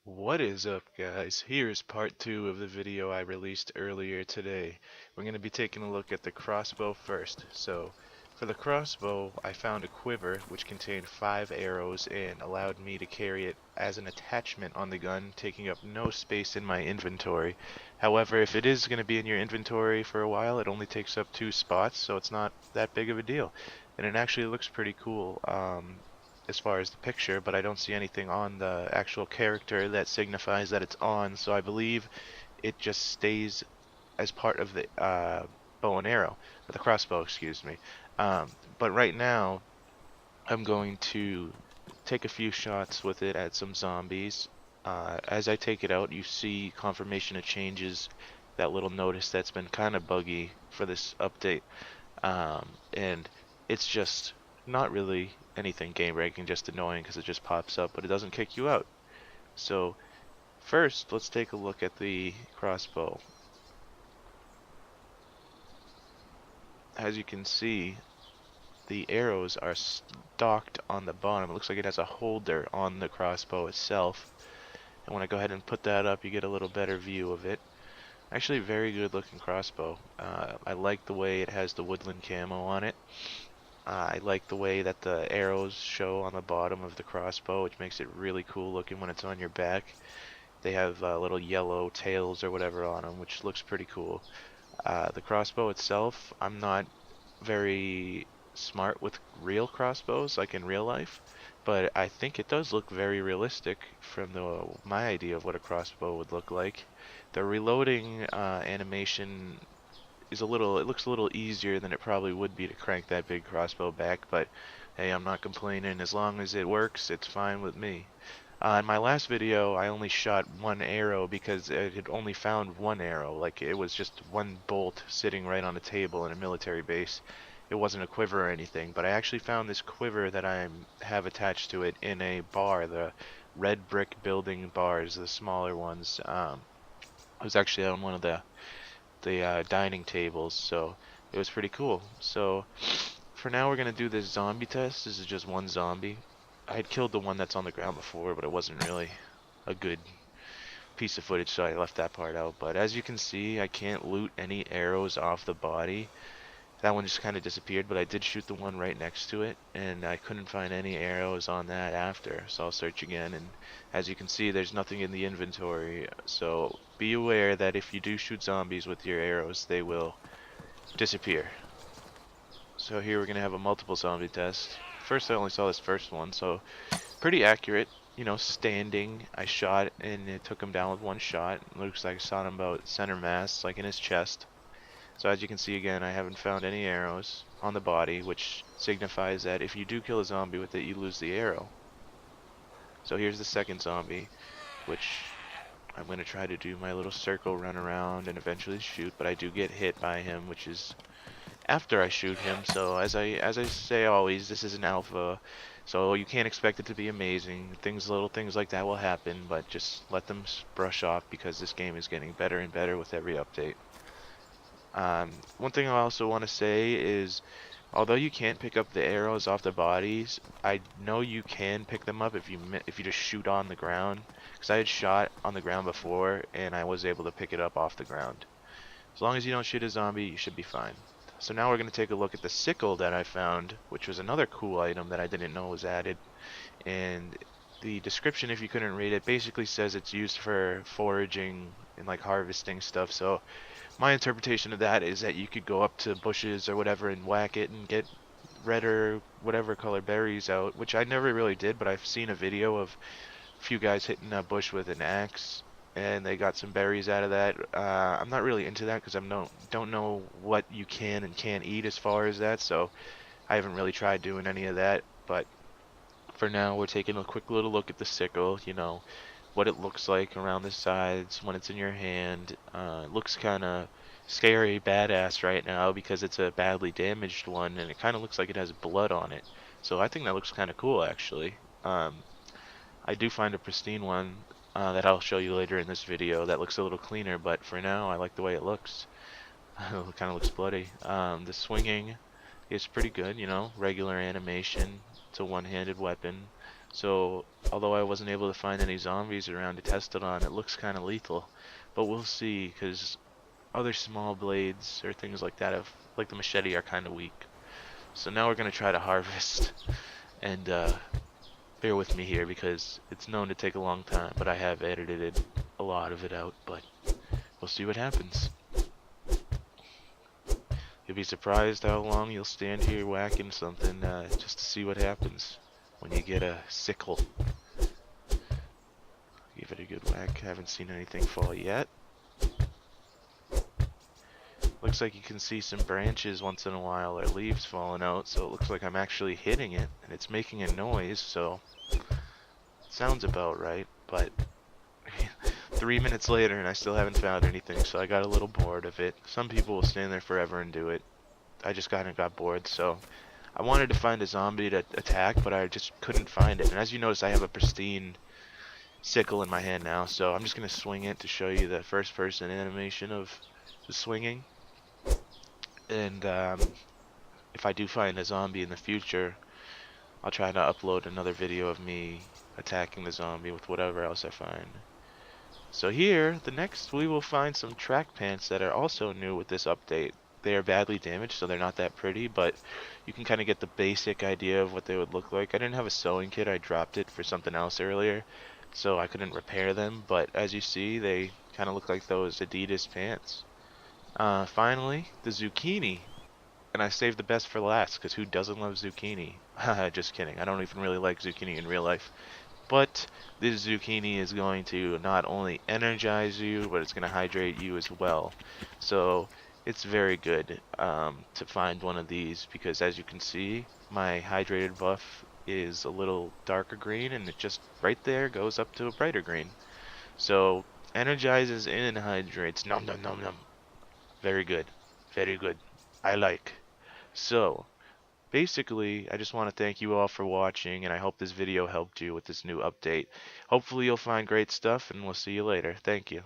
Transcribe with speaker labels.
Speaker 1: What is up, guys? Here's part 2 of the video I released earlier today. We're going to be taking a look at the crossbow first. So, for the crossbow, I found a quiver which contained 5 arrows and allowed me to carry it as an attachment on the gun, taking up no space in my inventory. However, if it is going to be in your inventory for a while, it only takes up 2 spots, so it's not that big of a deal. And it actually looks pretty cool. As far as the picture, but I don't see anything on the actual character that signifies that it's on, so I believe it just stays as part of the bow and arrow, or the crossbow, excuse me. But right now, I'm going to take a few shots with it at some zombies. As I take it out, you see confirmation of changes, that little notice that's been kind of buggy for this update. And it's just not really anything game breaking, just annoying because it just pops up, but it doesn't kick you out. So first, let's take a look at the crossbow. As you can see, the arrows are stocked on the bottom. It looks like it has a holder on the crossbow itself. And when I go ahead and put that up, you get a little better view of it. Actually, very good looking crossbow. I like the way it has the woodland camo on it. I like the way that the arrows show on the bottom of the crossbow, which makes it really cool looking when it's on your back. They have little yellow tails or whatever on them, which looks pretty cool. The crossbow itself, I'm not very smart with real crossbows, like in real life, but I think it does look very realistic from my idea of what a crossbow would look like. The reloading animation is it looks a little easier than it probably would be to crank that big crossbow back, but hey, I'm not complaining. As long as it works, it's fine with me. In my last video, I only shot one arrow because it had only found one arrow. Like, it was just one bolt sitting right on a table in a military base. It wasn't a quiver or anything, but I actually found this quiver that I have attached to it in a bar, the red brick building bars, the smaller ones. It was actually on one of the dining tables, so it was pretty cool. So for now, we're gonna do this zombie test. This is just one zombie. I had killed the one that's on the ground before, but it wasn't really a good piece of footage, so I left that part out. But as you can see, I can't loot any arrows off the body. That one just kind of disappeared, but I did shoot the one right next to it, and I couldn't find any arrows on that after, so I'll search again. And as you can see, there's nothing in the inventory, so be aware that if you do shoot zombies with your arrows, they will disappear. So here we're going to have a multiple zombie test. First, I only saw this first one, so pretty accurate. You know, standing, I shot, and it took him down with one shot. It looks like I shot him about center mass, like in his chest. So as you can see again, I haven't found any arrows on the body, which signifies that if you do kill a zombie with it, you lose the arrow. So here's the second zombie, which I'm going to try to do my little circle run around and eventually shoot, but I do get hit by him, which is after I shoot him. So as I say always, this is an alpha, so you can't expect it to be amazing. Little things like that will happen, but just let them brush off because this game is getting better and better with every update. One thing I also want to say is, although you can't pick up the arrows off the bodies, I know you can pick them up if you just shoot on the ground. Because I had shot on the ground before, and I was able to pick it up off the ground. As long as you don't shoot a zombie, you should be fine. So now we're going to take a look at the sickle that I found, which was another cool item that I didn't know was added. And the description, if you couldn't read it, basically says it's used for foraging and like harvesting stuff. So my interpretation of that is that you could go up to bushes or whatever and whack it and get red or whatever color berries out, which I never really did, but I've seen a video of a few guys hitting a bush with an axe and they got some berries out of that. I'm not really into that because I don't know what you can and can't eat as far as that, so I haven't really tried doing any of that. But for now, we're taking a quick little look at the sickle, you know, what it looks like around the sides when it's in your hand. It looks kind of scary, badass right now because it's a badly damaged one, and it kind of looks like it has blood on it. So I think that looks kind of cool, actually. I do find a pristine one that I'll show you later in this video that looks a little cleaner, but for now, I like the way it looks. It kind of looks bloody. The swinging is pretty good, you know, regular animation. It's a one-handed weapon. So, although I wasn't able to find any zombies around to test it on, it looks kind of lethal. But we'll see, because other small blades or things like that, like the machete, are kind of weak. So now we're going to try to harvest, and bear with me here because it's known to take a long time, but I have edited a lot of it out, but we'll see what happens. You'll be surprised how long you'll stand here whacking something just to see what happens when you get a sickle. Give it a good whack. Haven't seen anything fall yet. Looks like you can see some branches once in a while or leaves falling out, so it looks like I'm actually hitting it and it's making a noise, so it sounds about right, but 3 minutes later and I still haven't found anything, so I got a little bored of it. Some people will stand there forever and do it. I just got bored, so I wanted to find a zombie to attack, but I just couldn't find it. And as you notice, I have a pristine sickle in my hand now, so I'm just going to swing it to show you the first person animation of the swinging. And if I do find a zombie in the future, I'll try to upload another video of me attacking the zombie with whatever else I find. So here, the next we will find some track pants that are also new with this update. They are badly damaged, so they're not that pretty, but you can kind of get the basic idea of what they would look like. I didn't have a sewing kit, I dropped it for something else earlier, so I couldn't repair them, but as you see, they kind of look like those Adidas pants. Finally, the zucchini. And I saved the best for last, because who doesn't love zucchini? Just kidding, I don't even really like zucchini in real life. But this zucchini is going to not only energize you, but it's going to hydrate you as well. So it's very good to find one of these because as you can see, my hydrated buff is a little darker green and it just right there goes up to a brighter green. So energizes and hydrates. Nom nom nom nom. Very good. Very good. I like. So basically, I just want to thank you all for watching, and I hope this video helped you with this new update. Hopefully you'll find great stuff, and we'll see you later. Thank you.